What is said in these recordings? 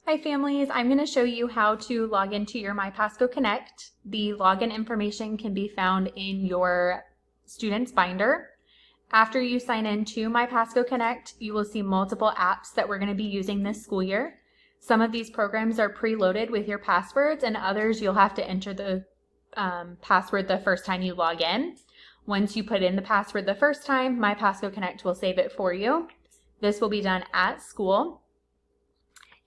Hi families, I'm going to show you how to log into your MyPascoConnect. The login information can be found in your student's binder. After you sign in to MyPascoConnect, you will see multiple apps that we're going to be using this school year. Some of these programs are preloaded with your passwords, and others you'll have to enter the password the first time you log in. Once you put in the password the first time, MyPascoConnect will save it for you. This will be done at school.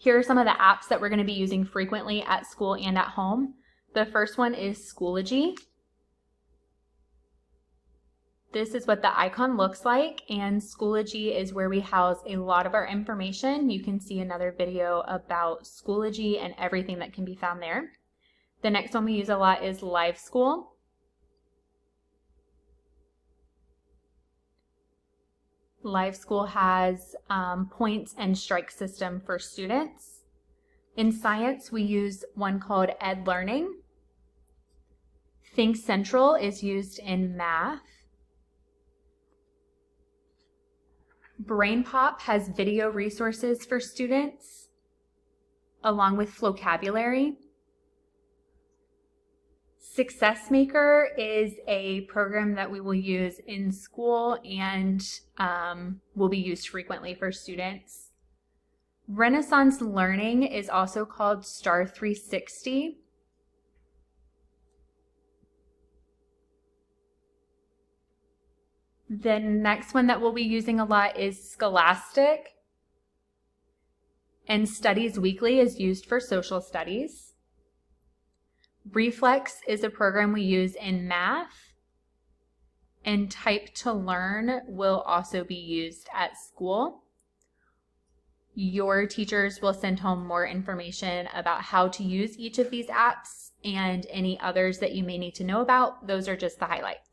Here are some of the apps that we're going to be using frequently at school and at home. The first one is Schoology. This is what the icon looks like, and Schoology is where we house a lot of our information. You can see another video about Schoology and everything that can be found there. The next one we use a lot is LiveSchool. LiveSchool has points and strike system for students. In science, we use one called Ed Learning. ThinkCentral is used in math. BrainPop has video resources for students, along with vocabulary. Success Maker is a program that we will use in school and will be used frequently for students. Renaissance Learning is also called Star 360. The next one that we'll be using a lot is Scholastic. And Studies Weekly is used for social studies. Reflex is a program we use in math, and Type to Learn will also be used at school. Your teachers will send home more information about how to use each of these apps and any others that you may need to know about. Those are just the highlights.